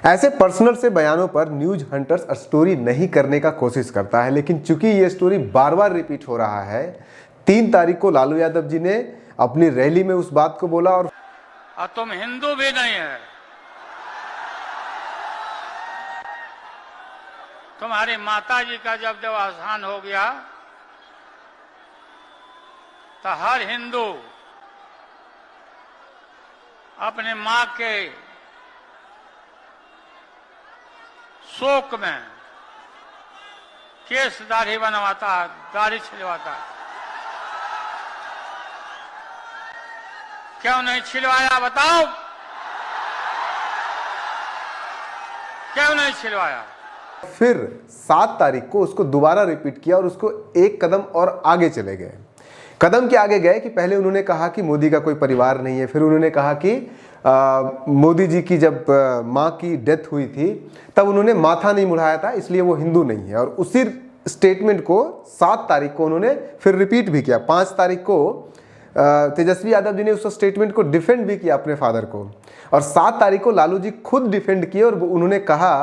ऐसे पर्सनल से बयानों पर न्यूज हंटर्स स्टोरी नहीं करने का कोशिश करता है, लेकिन चूंकि ये स्टोरी बार बार रिपीट हो रहा है, 3 तारीख को लालू यादव जी ने अपनी रैली में उस बात को बोला और तुम हिंदू भी नहीं है, तुम्हारी माता जी का जब देवावसान हो गया तो हर हिंदू अपने मां के शोक में केस दाढ़ी बनवाता, दाढ़ी छिलवाता। क्यों नहीं छिलवाया बताओ, क्यों नहीं छिलवाया? फिर 7 तारीख को उसको दोबारा रिपीट किया और उसको एक कदम और आगे चले गए। कदम के आगे गए कि पहले उन्होंने कहा कि मोदी का कोई परिवार नहीं है, फिर उन्होंने कहा कि मोदी जी की जब माँ की डेथ हुई थी तब उन्होंने माथा नहीं मुड़ाया था, इसलिए वो हिंदू नहीं है। और उसी स्टेटमेंट को 7 तारीख को उन्होंने फिर रिपीट भी किया। 5 तारीख को तेजस्वी यादव जी ने उस स्टेटमेंट को डिफेंड भी किया अपने फादर को, और 7 तारीख को लालू जी खुद डिफेंड किए और उन्होंने कहा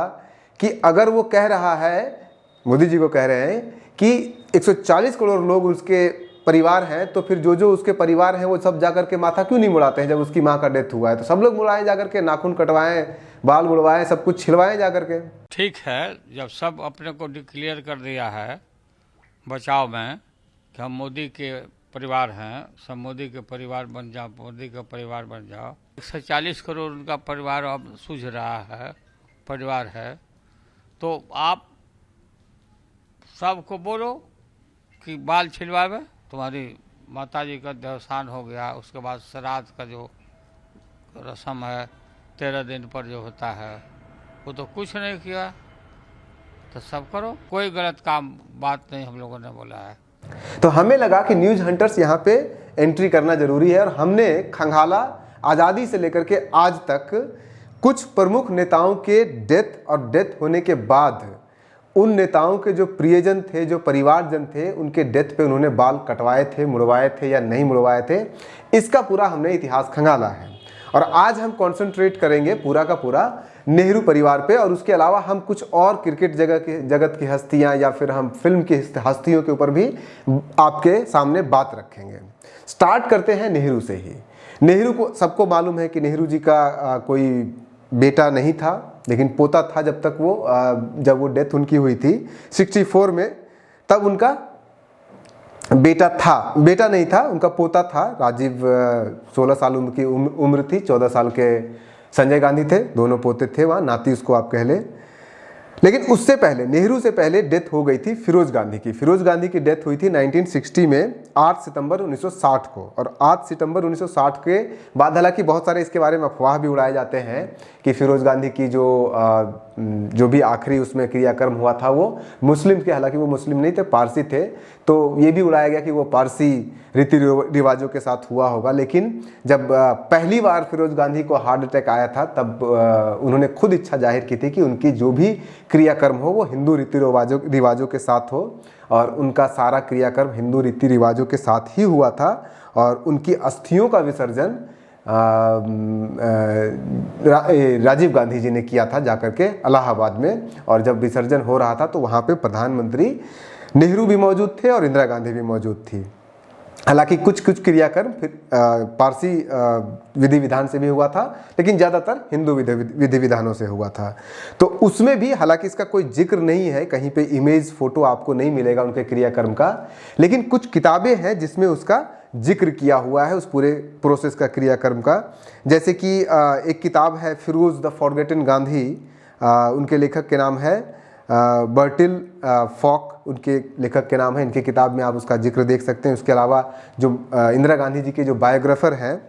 कि अगर वो कह रहा है, मोदी जी को कह रहे हैं कि 140 करोड़ लोग उसके परिवार हैं, तो फिर जो उसके परिवार हैं वो सब जाकर के माथा क्यों नहीं मुड़ाते हैं? जब उसकी माँ का डेथ हुआ है तो सब लोग मुड़ाएं जाकर के, नाखून कटवाएं, बाल मुड़वाएं, सब कुछ छिलवाएं जाकर के। ठीक है, जब सब अपने को डिक्लेयर कर दिया है बचाव में कि हम मोदी के परिवार हैं, सब मोदी के परिवार बन जाओ, मोदी का परिवार बन जाओ। 140 करोड़ उनका परिवार अब सूझ रहा है, परिवार है, तो आप सबको बोलो कि बाल छिलवावे। तुम्हारी माताजी का देवसान हो गया, उसके बाद श्राद्ध का जो रस्म है 13 दिन पर जो होता है वो तो कुछ नहीं किया, तो सब करो, कोई गलत काम बात नहीं हम लोगों ने बोला है। तो हमें लगा कि न्यूज हंटर्स यहाँ पे एंट्री करना जरूरी है, और हमने खंगाला आज़ादी से लेकर के आज तक कुछ प्रमुख नेताओं के डेथ और डेथ होने के बाद उन नेताओं के जो प्रियजन थे, जो परिवारजन थे, उनके डेथ पे उन्होंने बाल कटवाए थे, मुड़वाए थे या नहीं मुड़वाए थे, इसका पूरा हमने इतिहास खंगाला है। और आज हम कंसंट्रेट करेंगे पूरा का पूरा नेहरू परिवार पे, और उसके अलावा हम कुछ और क्रिकेट जगत की हस्तियां या फिर हम फिल्म की हस्तियों के ऊपर भी आपके सामने बात रखेंगे। स्टार्ट करते हैं नेहरू से ही। नेहरू को सबको मालूम है कि नेहरू जी का कोई बेटा नहीं था, लेकिन पोता था जब तक जब वो डेथ उनकी हुई थी 64 में, तब उनका बेटा नहीं था, उनका पोता था राजीव। 16 साल उनकी उम्र थी, 14 साल के संजय गांधी थे, दोनों पोते थे वहाँ, नाती उसको आप कह लें। लेकिन उससे पहले, नेहरू से पहले डेथ हो गई थी फिरोज गांधी की। फिरोज गांधी की डेथ हुई थी 1960 में 8 सितंबर 1960 को, और 8 सितंबर 1960 के बाद हालांकि बहुत सारे इसके बारे में अफवाह भी उड़ाए जाते हैं कि फिरोज गांधी की जो भी आखिरी उसमें क्रियाकर्म हुआ था वो मुस्लिम के, हालांकि वो मुस्लिम नहीं थे, पारसी थे, तो ये भी उड़ाया गया कि वो पारसी रीति रिवाजों के साथ हुआ होगा। लेकिन जब पहली बार फिरोज गांधी को हार्ट अटैक आया था तब उन्होंने खुद इच्छा जाहिर की थी कि उनकी जो भी क्रियाकर्म हो वो हिंदू रीति रिवाजों के साथ हो, और उनका सारा क्रियाकर्म हिंदू रीति रिवाजों के साथ ही हुआ था। और उनकी अस्थियों का विसर्जन राजीव गांधी जी ने किया था जाकर के इलाहाबाद में, और जब विसर्जन हो रहा था तो वहाँ पे प्रधानमंत्री नेहरू भी मौजूद थे और इंदिरा गांधी भी मौजूद थी। हालांकि कुछ क्रियाकर्म फिर पारसी विधि विधान से भी हुआ था, लेकिन ज़्यादातर हिंदू विधि विधानों से हुआ था। तो उसमें भी हालांकि इसका कोई जिक्र नहीं है, कहीं पे इमेज फोटो आपको नहीं मिलेगा उनके क्रियाकर्म का, लेकिन कुछ किताबें हैं जिसमें उसका जिक्र किया हुआ है, उस पूरे प्रोसेस का, क्रियाकर्म का। जैसे कि एक किताब है फिरोज द फॉरगेटन गांधी, उनके लेखक के नाम है बर्टिल फॉक, उनके लेखक के नाम है। इनकी किताब में आप उसका जिक्र देख सकते हैं। उसके अलावा जो इंदिरा गांधी जी के जो बायोग्राफर हैं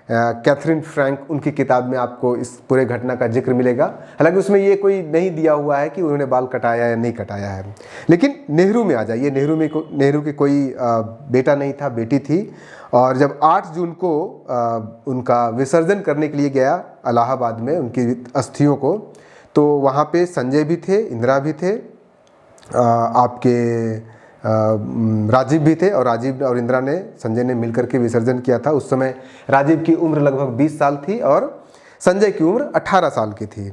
कैथरीन फ्रैंक, उनकी किताब में आपको इस पूरे घटना का जिक्र मिलेगा। हालांकि उसमें ये कोई नहीं दिया हुआ है कि उन्होंने बाल कटाया या नहीं कटाया है। लेकिन नेहरू में आ जाइए। नेहरू के कोई बेटा नहीं था, बेटी थी। और जब 8 जून को उनका विसर्जन करने के लिए गया इलाहाबाद में उनकी अस्थियों को, तो वहाँ पे संजय भी थे, इंदिरा भी थे, आपके राजीव भी थे, और राजीव और इंदिरा ने, संजय ने मिलकर के विसर्जन किया था। उस समय राजीव की उम्र लगभग 20 साल थी और संजय की उम्र 18 साल की थी।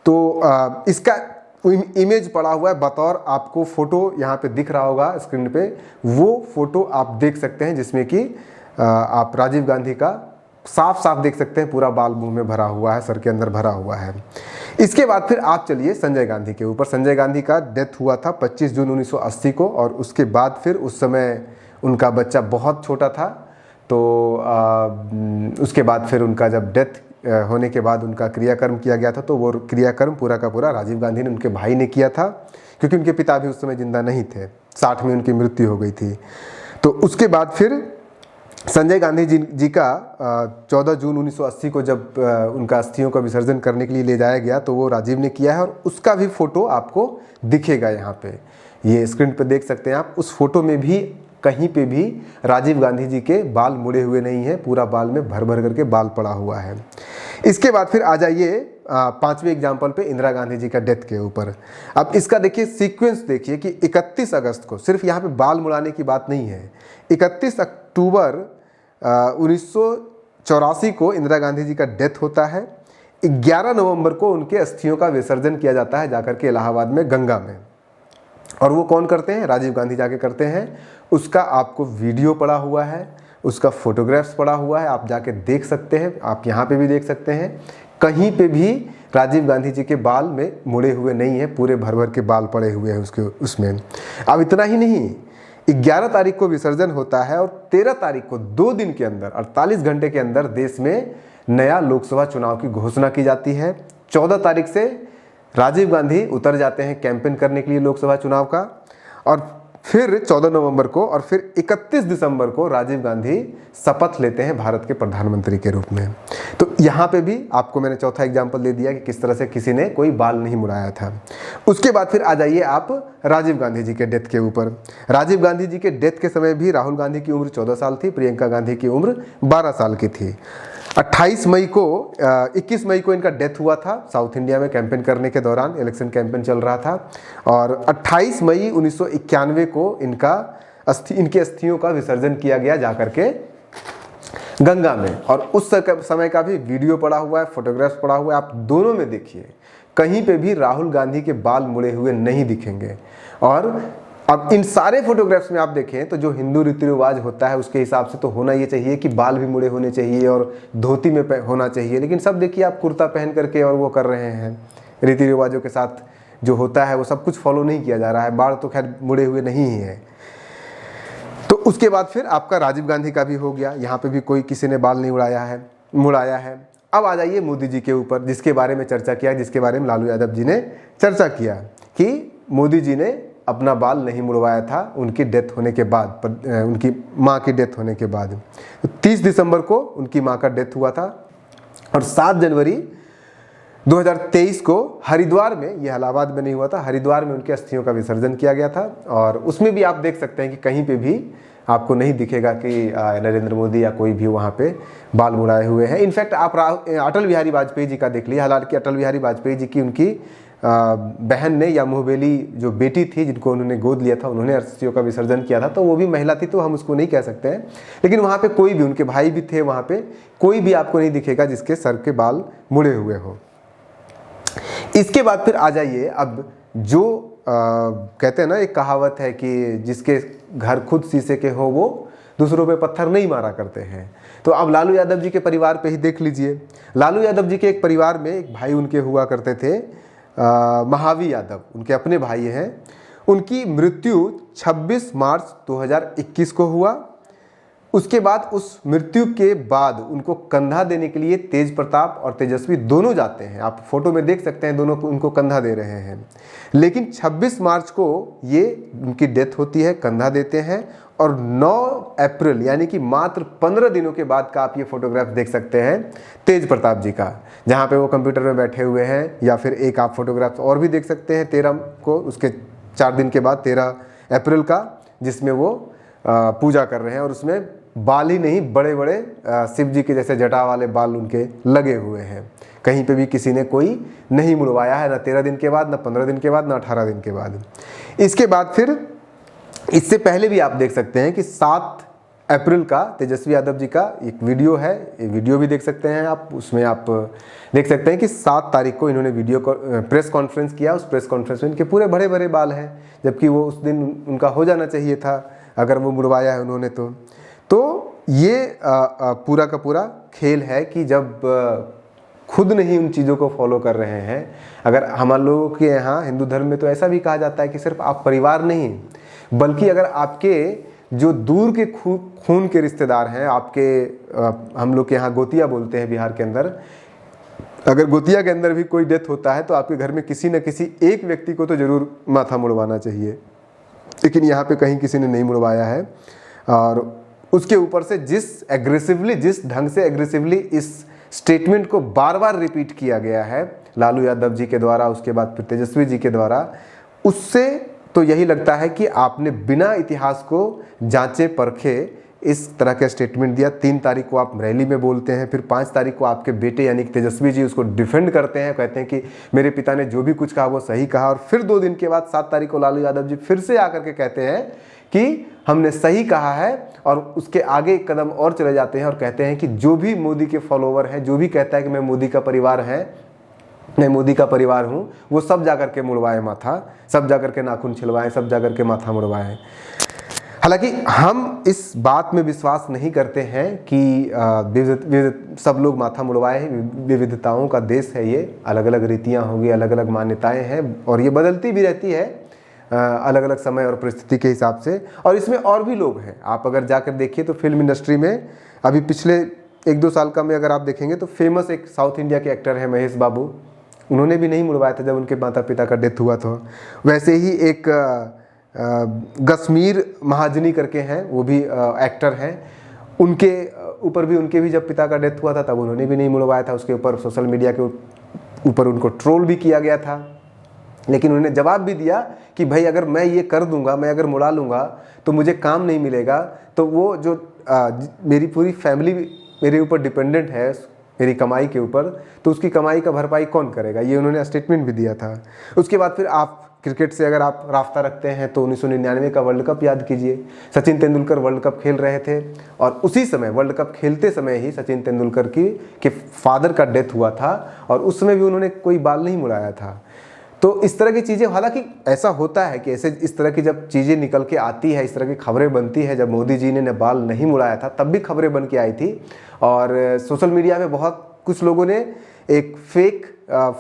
तो इसका इमेज पड़ा हुआ है बतौर, आपको फोटो यहाँ पे दिख रहा होगा स्क्रीन पे, वो फोटो आप देख सकते हैं जिसमें कि आप राजीव गांधी का साफ साफ देख सकते हैं, पूरा बाल मुंह में भरा हुआ है, सर के अंदर भरा हुआ है। इसके बाद फिर आप चलिए संजय गांधी के ऊपर। संजय गांधी का डेथ हुआ था 25 जून 1980 को, और उसके बाद फिर उस समय उनका बच्चा बहुत छोटा था, तो उसके बाद फिर उनका जब डेथ होने के बाद उनका क्रियाकर्म किया गया था, तो वो क्रियाकर्म पूरा का पूरा राजीव गांधी ने, उनके भाई ने किया था, क्योंकि उनके पिता भी उस समय जिंदा नहीं थे, 60 में उनकी मृत्यु हो गई थी। तो उसके बाद फिर संजय गांधी जी का 14 जून 1980 को जब उनका अस्थियों का विसर्जन करने के लिए ले जाया गया, तो वो राजीव ने किया है, और उसका भी फोटो आपको दिखेगा यहाँ पे, ये स्क्रीन पे देख सकते हैं आप। उस फोटो में भी कहीं पे भी राजीव गांधी जी के बाल मुड़े हुए नहीं है, पूरा बाल में भर भर करके बाल पड़ा हुआ है। इसके बाद फिर आ जाइए 5वें एग्जाम्पल पे, इंदिरा गांधी जी का डेथ के ऊपर। अब इसका देखिए सीक्वेंस, देखिए कि 31 अगस्त को, सिर्फ यहाँ पे बाल मुड़ाने की बात नहीं है, 31 अक्टूबर 1984 को इंदिरा गांधी जी का डेथ होता है। 11 नवंबर को उनके अस्थियों का विसर्जन किया जाता है जाकर के इलाहाबाद में गंगा में, और वो कौन करते हैं? राजीव गांधी जाके करते हैं। उसका आपको वीडियो पड़ा हुआ है, उसका फोटोग्राफ्स पड़ा हुआ है, आप जाके देख सकते हैं, आप यहाँ पे भी देख सकते हैं, कहीं पे भी राजीव गांधी जी के बाल में मुड़े हुए नहीं है, पूरे भर भर के बाल पड़े हुए हैं उसके उसमें। अब इतना ही नहीं, 11 तारीख को विसर्जन होता है, और 13 तारीख को 2 दिन के अंदर, 48 घंटे के अंदर देश में नया लोकसभा चुनाव की घोषणा की जाती है। 14 तारीख से राजीव गांधी उतर जाते हैं कैंपेन करने के लिए लोकसभा चुनाव का, और फिर 14 नवंबर को और फिर 31 दिसंबर को राजीव गांधी शपथ लेते हैं भारत के प्रधानमंत्री के रूप में। तो यहाँ पे भी आपको मैंने चौथा एग्जाम्पल दे दिया कि किस तरह से किसी ने कोई बाल नहीं मुड़ाया था। उसके बाद फिर आ जाइए आप राजीव गांधी जी के डेथ के ऊपर। राजीव गांधी जी के डेथ के समय भी राहुल गांधी की उम्र 14 साल थी, प्रियंका गांधी की उम्र 12 साल की थी। 21 मई को इनका डेथ हुआ था साउथ इंडिया में कैंपेन करने के दौरान, इलेक्शन कैंपेन चल रहा था, और 28 मई 1991 को इनके अस्थियों का विसर्जन किया गया जाकर के गंगा में, और उस समय का भी वीडियो पड़ा हुआ है, फोटोग्राफ्स पड़ा हुआ है, आप दोनों में देखिए, कहीं पे भी राहुल गांधी के बाल मुड़े हुए नहीं दिखेंगे। और अब इन सारे फोटोग्राफ्स में आप देखें तो जो हिंदू रीति रिवाज होता है उसके हिसाब से तो होना ये चाहिए कि बाल भी मुड़े होने चाहिए और धोती में होना चाहिए, लेकिन सब देखिए आप कुर्ता पहन करके और वो कर रहे हैं, रीति रिवाजों के साथ जो होता है वो सब कुछ फॉलो नहीं किया जा रहा है। बाल तो खैर मुड़े हुए नहीं ही है। तो उसके बाद फिर आपका राजीव गांधी का भी हो गया, यहाँ पे भी कोई किसी ने बाल नहीं मुड़ाया है। अब आ जाइए मोदी जी के ऊपर, जिसके बारे में चर्चा किया, जिसके बारे में लालू यादव जी ने चर्चा किया कि मोदी जी ने अपना बाल नहीं मुड़वाया था उनकी डेथ होने के बाद, उनकी माँ की डेथ होने के बाद। 30 दिसंबर को उनकी माँ का डेथ हुआ था, और 7 जनवरी 2023 को हरिद्वार में, यह इलाहाबाद में नहीं हुआ था, हरिद्वार में उनके अस्थियों का विसर्जन किया गया था। और उसमें भी आप देख सकते हैं कि कहीं पे भी आपको नहीं दिखेगा कि नरेंद्र मोदी या कोई भी वहाँ पे बाल मुड़ाए हुए हैं। इनफैक्ट आप अटल बिहारी वाजपेयी जी का देख लीजिए, हालांकि अटल बिहारी वाजपेयी जी की उनकी बहन ने या मुहबेली जो बेटी थी जिनको उन्होंने गोद लिया था, उन्होंने अस्थियों का विसर्जन किया था, तो वो भी महिला थी तो हम उसको नहीं कह सकते हैं। लेकिन वहाँ पे कोई भी, उनके भाई भी थे वहाँ पे, कोई भी आपको नहीं दिखेगा जिसके सर के बाल मुड़े हुए हो। इसके बाद फिर आ जाइए, अब जो कहते हैं ना, एक कहावत है कि जिसके घर खुद शीशे के हो वो दूसरों पे पत्थर नहीं मारा करते हैं। तो अब लालू यादव जी के परिवार पे ही देख लीजिए। लालू यादव जी के एक परिवार में एक भाई उनके हुआ करते थे, महावी यादव, उनके अपने भाई हैं। उनकी मृत्यु 26 मार्च 2021 को हुआ। उसके बाद उस मृत्यु के बाद उनको कंधा देने के लिए तेज प्रताप और तेजस्वी दोनों जाते हैं, आप फोटो में देख सकते हैं, दोनों उनको कंधा दे रहे हैं। लेकिन 26 मार्च को ये उनकी डेथ होती है, कंधा देते हैं, और 9 अप्रैल यानी कि मात्र 15 दिनों के बाद का आप ये फोटोग्राफ देख सकते हैं तेज प्रताप जी का, जहाँ पे वो कंप्यूटर में बैठे हुए हैं। या फिर एक आप फोटोग्राफ और भी देख सकते हैं 13 को, उसके 4 दिन के बाद 13 अप्रैल का, जिसमें वो पूजा कर रहे हैं, और उसमें बाल ही नहीं, बड़े बड़े शिव जी के जैसे जटा वाले बाल उनके लगे हुए हैं। कहीं पे भी किसी ने कोई नहीं मुड़वाया है, ना 13 दिन के बाद, ना 15 दिन के बाद, ना 18 दिन के बाद। इसके बाद फिर इससे पहले भी आप देख सकते हैं कि 7 अप्रैल का तेजस्वी यादव जी का एक वीडियो है, ये वीडियो भी देख सकते हैं आप। उसमें आप देख सकते हैं कि 7 तारीख को इन्होंने प्रेस कॉन्फ्रेंस किया। उस प्रेस कॉन्फ्रेंस में इनके पूरे बड़े बड़े बाल हैं, जबकि वो उस दिन उनका हो जाना चाहिए था अगर वो मुड़वाया है उन्होंने तो ये पूरा का पूरा खेल है कि जब खुद नहीं उन चीज़ों को फॉलो कर रहे हैं। अगर हम लोगों के यहाँ हिंदू धर्म में तो ऐसा भी कहा जाता है कि सिर्फ आप परिवार नहीं, बल्कि अगर आपके जो दूर के खून के रिश्तेदार हैं, आपके हम लोग के यहाँ गोतिया बोलते हैं बिहार के अंदर, अगर गोतिया के अंदर भी कोई डेथ होता है तो आपके घर में किसी न किसी एक व्यक्ति को तो ज़रूर माथा मुड़वाना चाहिए। लेकिन यहाँ पे कहीं किसी ने नहीं मुड़वाया है। और उसके ऊपर से जिस ढंग से एग्रेसिवली इस स्टेटमेंट को बार बार रिपीट किया गया है लालू यादव जी के द्वारा, उसके बाद फिर तेजस्वी जी के द्वारा, उससे तो यही लगता है कि आपने बिना इतिहास को जांचे परखे इस तरह का स्टेटमेंट दिया। 3 तारीख को आप रैली में बोलते हैं, फिर 5 तारीख को आपके बेटे यानी कि तेजस्वी जी उसको डिफेंड करते हैं, कहते हैं कि मेरे पिता ने जो भी कुछ कहा वो सही कहा। और फिर 2 दिन के बाद 7 तारीख को लालू यादव जी फिर से आकर के कहते हैं कि हमने सही कहा है, और उसके आगे एक कदम और चले जाते हैं और कहते हैं कि जो भी मोदी के फॉलोवर हैं, जो भी कहता है कि मैं मोदी का परिवार हूँ, वो सब जाकर के मुड़वाए माथा, सब जाकर के नाखून छिलवाएं, सब जाकर के माथा मुड़वाएं। हालांकि हम इस बात में विश्वास नहीं करते हैं कि सब लोग माथा मुड़वाए हैं। विविधताओं का देश है ये, अलग अलग रीतियाँ होंगी, अलग अलग मान्यताएं हैं, और ये बदलती भी रहती है अलग अलग समय और परिस्थिति के हिसाब से। और इसमें और भी लोग हैं, आप अगर जाकर देखिए तो फिल्म इंडस्ट्री में अभी पिछले 1-2 साल का में अगर आप देखेंगे तो फेमस एक साउथ इंडिया के एक्टर हैं महेश बाबू, उन्होंने भी नहीं मुड़वाया था जब उनके माता पिता का डेथ हुआ था। वैसे ही एक गश्मीर महाजनी करके हैं, वो भी एक्टर हैं, उनके ऊपर भी उनके भी जब पिता का डेथ हुआ था तब उन्होंने भी नहीं मुड़वाया था। उसके ऊपर सोशल मीडिया के ऊपर उनको ट्रोल भी किया गया था, लेकिन उन्होंने जवाब भी दिया कि भाई अगर मैं ये कर दूंगा, मैं अगर मुड़ा लूँगा तो मुझे काम नहीं मिलेगा, तो वो जो मेरी पूरी फैमिली मेरे ऊपर डिपेंडेंट है मेरी कमाई के ऊपर, तो उसकी कमाई का भरपाई कौन करेगा, ये उन्होंने स्टेटमेंट भी दिया था। उसके बाद फिर आप क्रिकेट से अगर आप राफ्ता रखते हैं तो 1999 का वर्ल्ड कप याद कीजिए। सचिन तेंदुलकर वर्ल्ड कप खेल रहे थे और उसी समय वर्ल्ड कप खेलते समय ही सचिन तेंदुलकर के फादर का डेथ हुआ था, और उस समय भी उन्होंने कोई बाल नहीं मुड़ाया था। तो इस तरह की चीज़ें, हालांकि ऐसा होता है कि ऐसे इस तरह की जब चीज़ें निकल के आती है, इस तरह की खबरें बनती है, जब मोदी जी ने बाल नहीं मुड़ाया था तब भी खबरें बन के आई थी, और सोशल मीडिया में बहुत कुछ लोगों ने एक फेक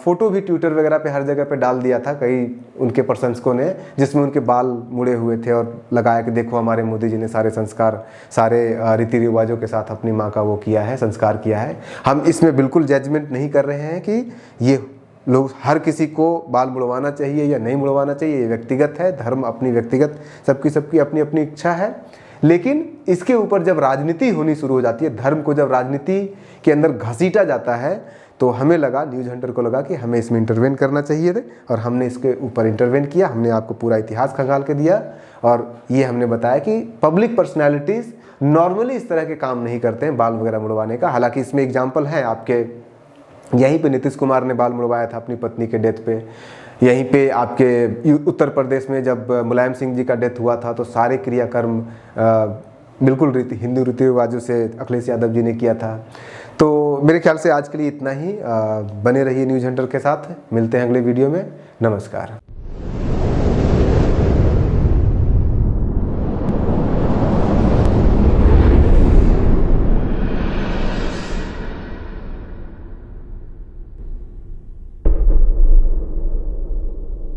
फ़ोटो भी ट्विटर वगैरह पे हर जगह पे डाल दिया था कई उनके प्रशंसकों ने, जिसमें उनके बाल मुड़े हुए थे और लगाया कि देखो हमारे मोदी जी ने सारे संस्कार, सारे रीति रिवाजों के साथ अपनी माँ का वो किया है, संस्कार किया है। हम इसमें बिल्कुल जजमेंट नहीं कर रहे हैं कि ये लोग हर किसी को बाल मुड़वाना चाहिए या नहीं मुड़वाना चाहिए, ये व्यक्तिगत है, धर्म अपनी व्यक्तिगत, सबकी अपनी अपनी इच्छा है। लेकिन इसके ऊपर जब राजनीति होनी शुरू हो जाती है, धर्म को जब राजनीति के अंदर घसीटा जाता है, तो हमें लगा, न्यूज़ हंटर को लगा कि हमें इसमें इंटरवेन करना चाहिए थे, और हमने इसके ऊपर इंटरवेन किया। हमने आपको पूरा इतिहास खंगाल के दिया, और ये हमने बताया कि पब्लिक पर्सनैलिटीज़ नॉर्मली इस तरह के काम नहीं करते हैं बाल वगैरह मुड़वाने का। हालांकि इसमें एग्जाम्पल है आपके, यहीं पे नीतीश कुमार ने बाल मुड़वाया था अपनी पत्नी के डेथ पे, यहीं पे आपके उत्तर प्रदेश में जब मुलायम सिंह जी का डेथ हुआ था तो सारे क्रियाकर्म बिल्कुल हिंदू रीति रिवाजों से अखिलेश यादव जी ने किया था। तो मेरे ख्याल से आज के लिए इतना ही। बने रहिए न्यूज़ हंटर के साथ, मिलते हैं अगले वीडियो में। नमस्कार।